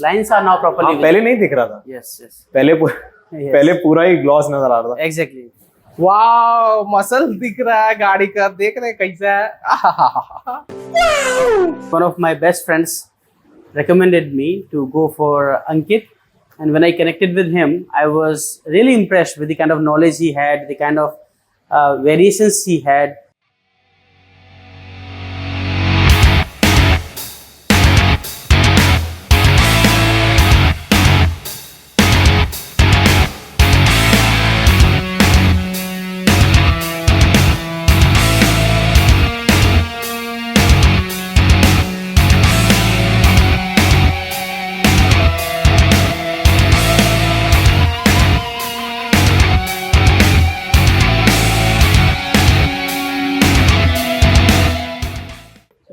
Lines are now properly पहले नहीं दिख रहा था. Yes, yes. पहले पूरा ही ग्लॉस नजर आ रहा था. Exactly. वाओ, मसल दिख रहा है गाड़ी का. देख रहे कैसा है. One of my best friends recommended me to go for Ankit, and when I connected with him, I was really impressed with the kind of knowledge he had, the kind of variations he had.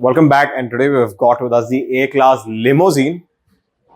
Welcome back, and today we've got with us the A-Class limousine.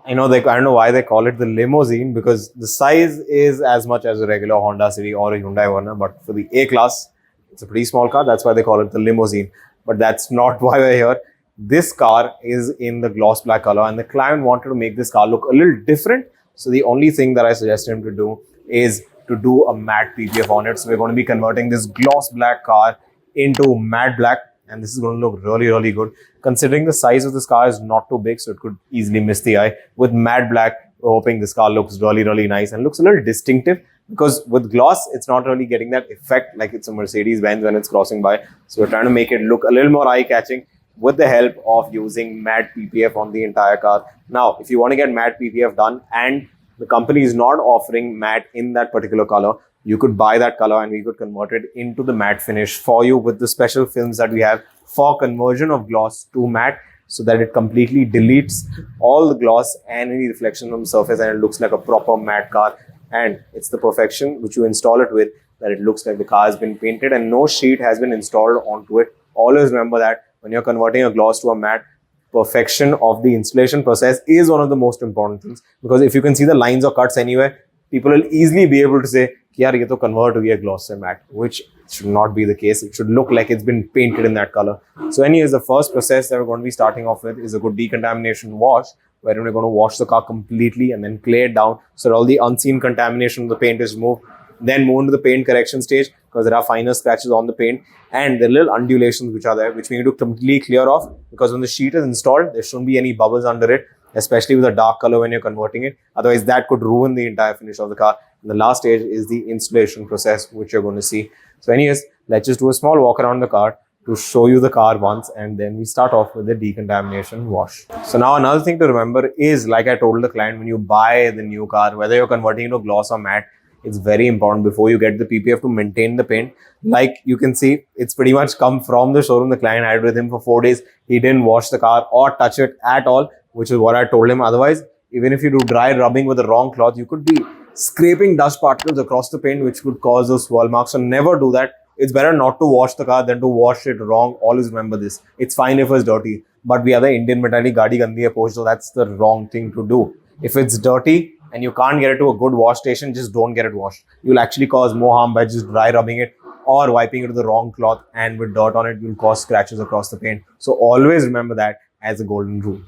I don't know why they call it the limousine, because the size is as much as a regular Honda City or a Hyundai Verna, but for the A-Class, it's a pretty small car. That's why they call it the limousine. But that's not why we're here. This car is in the gloss black color, and the client wanted to make this car look a little different. So the only thing that I suggested him to do is to do a matte PPF on it. So we're going to be converting this gloss black car into matte black. And this is going to look really, really good. Considering the size of this car is not too big, so it could easily miss the eye. With matte black, we're hoping this car looks really, really nice and looks a little distinctive, because with gloss, it's not really getting that effect like it's a Mercedes-Benz when it's crossing by. So we're trying to make it look a little more eye-catching with the help of using matte PPF on the entire car. Now, if you want to get matte PPF done and the company is not offering matte in that particular color, you could buy that color and we could convert it into the matte finish for you with the special films that we have for conversion of gloss to matte, so that it completely deletes all the gloss and any reflection from the surface, and it looks like a proper matte car. And it's the perfection which you install it with, that it looks like the car has been painted and no sheet has been installed onto it. Always remember that when you're converting a gloss to a matte, perfection of the installation process is one of the most important things, because if you can see the lines or cuts anywhere, people will easily be able to say, yaar, ye to convert huyi hai gloss se matte, which should not be the case. It should look like it's been painted in that color. So anyways, the first process that we're going to be starting off with is a good decontamination wash, wherein we're going to wash the car completely and then clay it down so that all the unseen contamination of the paint is removed. Then move into the paint correction stage, because there are finer scratches on the paint and the little undulations which are there, which we need to completely clear off, because when the sheet is installed, there shouldn't be any bubbles under it, especially with a dark color when you're converting it. Otherwise, that could ruin the entire finish of the car. And the last stage is the installation process, which you're going to see. So anyways, let's just do a small walk around the car to show you the car once, and then we start off with the decontamination wash. So now another thing to remember is, like I told the client, when you buy the new car, whether you're converting into gloss or matte, it's very important before you get the PPF to maintain the paint. Like you can see, it's pretty much come from the showroom. The client had with him for 4 days. He didn't wash the car or touch it at all, which is what I told him. Otherwise, even if you do dry rubbing with the wrong cloth, you could be scraping dust particles across the paint, which could cause those swirl marks. So never do that. It's better not to wash the car than to wash it wrong. Always remember this. It's fine if it's dirty, but we are the Indian mentality, gaadi gandi hai poch, so that's the wrong thing to do. If it's dirty and you can't get it to a good wash station, just don't get it washed. You'll actually cause more harm by just dry rubbing it or wiping it with the wrong cloth, and with dirt on it, you'll cause scratches across the paint. So always remember that as a golden rule.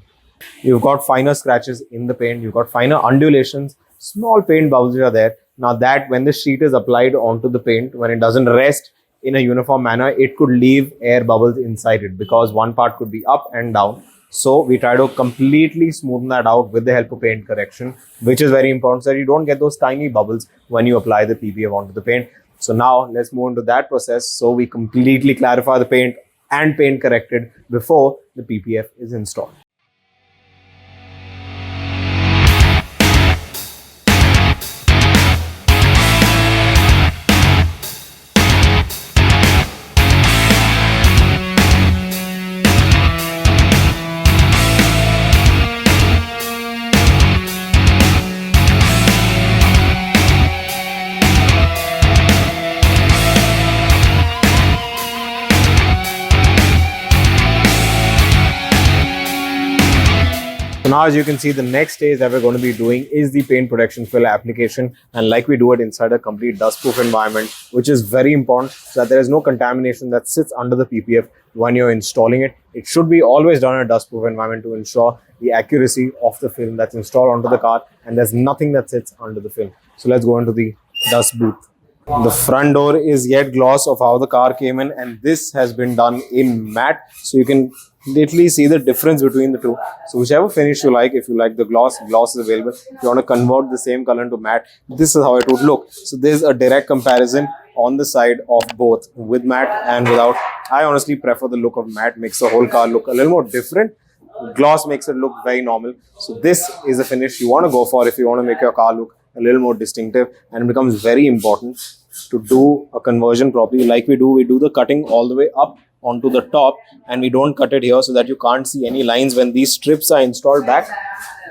You've got finer scratches in the paint, you've got finer undulations, small paint bubbles are there. Now that when the sheet is applied onto the paint, when it doesn't rest in a uniform manner, it could leave air bubbles inside it, because one part could be up and down. So we try to completely smoothen that out with the help of paint correction, which is very important, so that you don't get those tiny bubbles when you apply the PPF onto the paint. So now let's move into that process. So we completely clarify the paint and paint corrected before the PPF is installed. as you can see, the next stage that we're going to be doing is the paint protection fill application. And like we do it inside a complete dust-proof environment, which is very important so that there is no contamination that sits under the PPF when you're installing it. It should be always done in a dust-proof environment to ensure the accuracy of the film that's installed onto the car, and there's nothing that sits under the film. So let's go into the dust booth. The front door is yet gloss of how the car came in, and this has been done in matte, so you can literally see the difference between the two. So whichever finish you like, if you like the gloss is available. If you want to convert the same color into matte, this is how it would look. So there's a direct comparison on the side of both with matte and without. I honestly prefer the look of matte, makes the whole car look a little more different. Gloss makes it look very normal. So this is the finish you want to go for if you want to make your car look a little more distinctive, and it becomes very important to do a conversion properly. Like we do the cutting all the way up onto the top, and we don't cut it here so that you can't see any lines when these strips are installed back.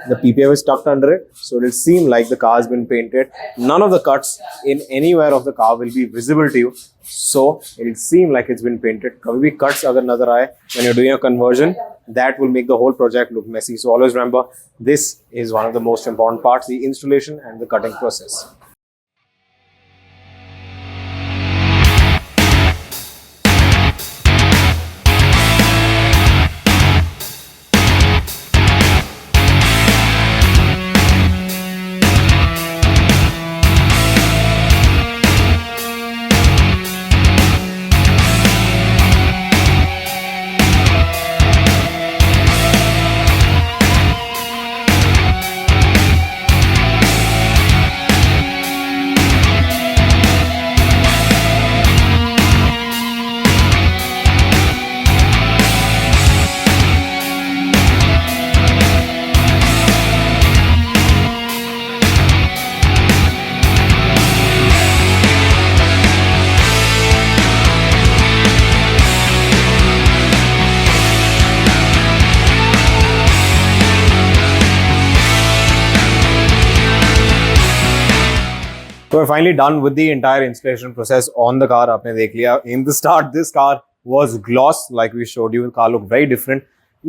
The PPF is tucked under it, so it will seem like the car has been painted. None of the cuts in anywhere of the car will be visible to you, so it will seem like it's been painted. Kabhi bhi cuts agar nazar aaye when you're doing a conversion, that will make the whole project look messy. So always remember, this is one of the most important parts, the installation and the cutting process. So we're finally done with the entire installation process on the car. Aapne dekh liya. In the start, this car was gloss, like we showed you. The car looked very different.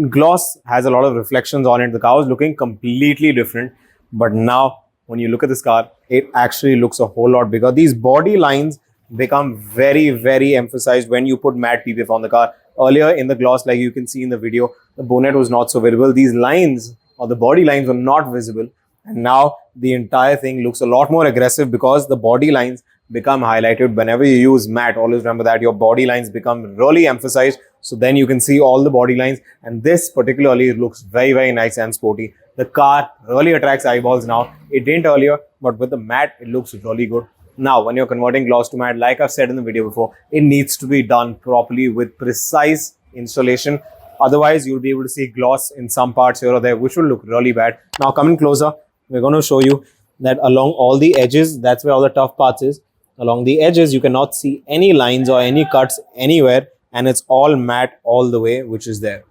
Gloss has a lot of reflections on it. The car was looking completely different. But now, when you look at this car, it actually looks a whole lot bigger. These body lines become very, very emphasized when you put matte PPF on the car. Earlier in the gloss, like you can see in the video, the bonnet was not so visible. These lines, or the body lines, were not visible. And now the entire thing looks a lot more aggressive because the body lines become highlighted. Whenever you use matte, always remember that your body lines become really emphasized. So then you can see all the body lines. And this particularly looks very, very nice and sporty. The car really attracts eyeballs now. It didn't earlier, but with the matte, it looks really good. Now, when you're converting gloss to matte, like I've said in the video before, it needs to be done properly with precise installation. Otherwise, you'll be able to see gloss in some parts here or there, which will look really bad. Now, coming closer, we're going to show you that along all the edges, that's where all the tough parts is. Along the edges, you cannot see any lines or any cuts anywhere, and it's all matte all the way, which is there.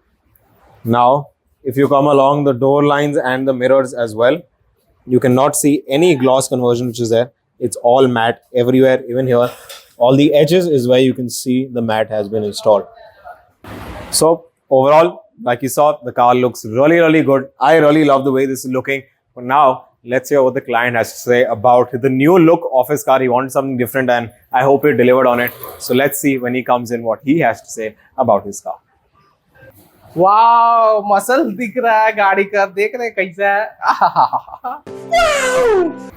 Now, if you come along the door lines and the mirrors as well, you cannot see any gloss conversion, which is there. It's all matte everywhere, even here. All the edges is where you can see the matte has been installed. So overall, like you saw, the car looks really, really good. I really love the way this is looking. But now, let's hear what the client has to say about the new look of his car. He wanted something different, and I hope he delivered on it. So let's see when he comes in what he has to say about his car. Wow, muscle दिख रहा है गाड़ी का, देख रहे कैसा है।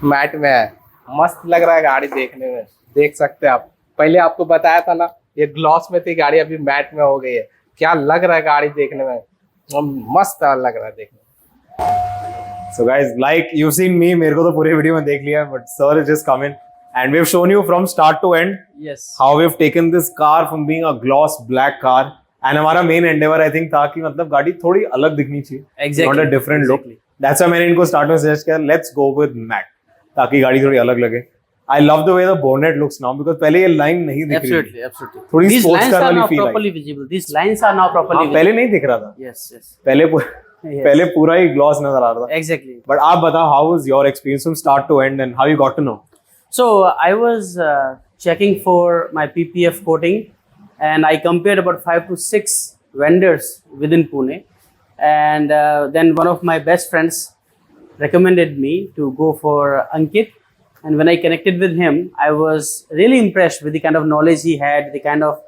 Mat में है, मस्त लग रहा है गाड़ी देखने में, देख सकते हैं आप। पहले आपको बताया था ना, ये ग्लॉस में थी गाड़ी, अभी मैट में हो गई है। क्या लग रहा है गाड़ी देखने में, मस्त लग रहा है देखने में। So guys, like you've seen me, मेरे को तो पूरे वीडियो में देख लिया, but sir has just come in and we've shown you from start to end. Yes. How we've taken this car from being a gloss black car, and हमारा main endeavor I think था कि मतलब गाड़ी थोड़ी अलग दिखनी चाहिए. Exactly. Not a different look. That's why मैंने इनको start में suggest किया, let's go with matte, ताकि गाड़ी थोड़ी अलग लगे. I love the way the bonnet looks now because पहले ये line नहीं दिख रही. Absolutely, absolutely. थोड़ी These sports lines car are वाली now feel properly I. visible. These lines are now properly visible. पहले नहीं दिख रहा था. Yes, yes. पहले पूरा ही gloss नजर आ रहा था. Exactly. But आप बताओ, how was your experience from start to end and how you got to know? So I was checking for my PPF coating, and I compared about 5 to 6 vendors within Pune, and then one of my best friends recommended me to go for Ankit. And when I connected with him, I was really impressed with the kind of knowledge he had, the kind of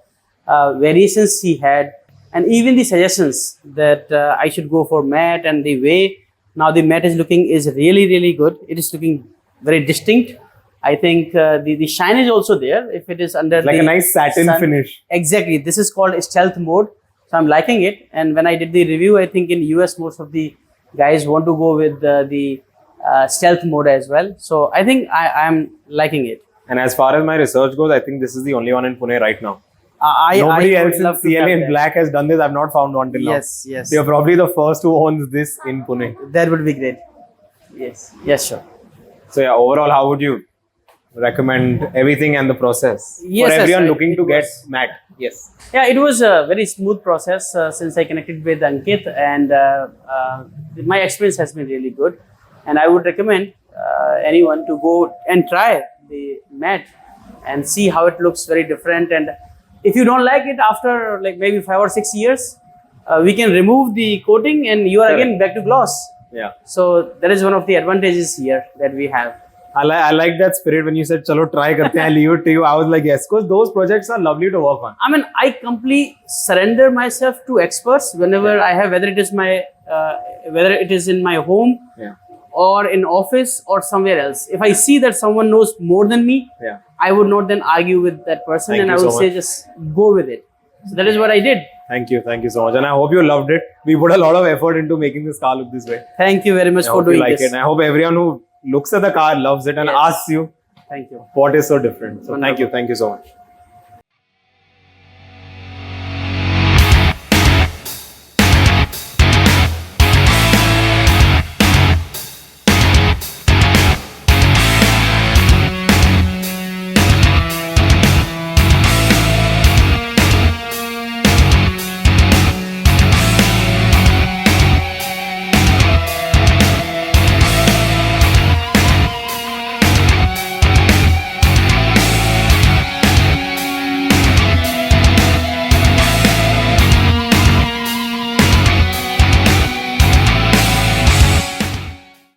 variations he had, and even the suggestions that I should go for matte, and the way now the matte is looking is really, really good. It is looking very distinct. I think the shine is also there if it is under Like the a nice satin sun. finish. Exactly. This is called stealth mode. So I'm liking it. And when I did the review, I think in US, most of the guys want to go with the stealth mode as well. So I think I'm liking it. And as far as my research goes, I think this is the only one in Pune right now. I Nobody else would in love to CLA have in that. black has done this. I've not found one till now. Yes, yes. You're probably the first who owns this in Pune. That would be great. Yes, yes, sure. So yeah, overall, how would you recommend everything and the process Yes, for yes, everyone looking it to get was- matte? Yes. Yeah, it was a very smooth process since I connected with Ankit, and my experience has been really good. And I would recommend anyone to go and try the matte and see how it looks very different. And if you don't like it after like maybe 5 or 6 years, we can remove the coating and you are Correct. again back to gloss. Yeah. So that is one of the advantages here that we have. I like that spirit when you said, "Chalo, try karte hain, leave it to you." I was like, yes, because those projects are lovely to work on. I mean, I completely surrender myself to experts whenever I have, whether it is my, whether it is in my home Yeah. or in office or somewhere else. If I see that someone knows more than me, Yeah. I would not then argue with that person, Thank and you I would so say much. just go with it. So that is what I did. Thank you so much, and I hope you loved it. We put a lot of effort into making this car look this way. Thank you very much I for hope you doing like this. it, and I hope everyone who looks at the car loves it and Yes. asks you Thank you. what is so different. So Wonderful. thank you so much.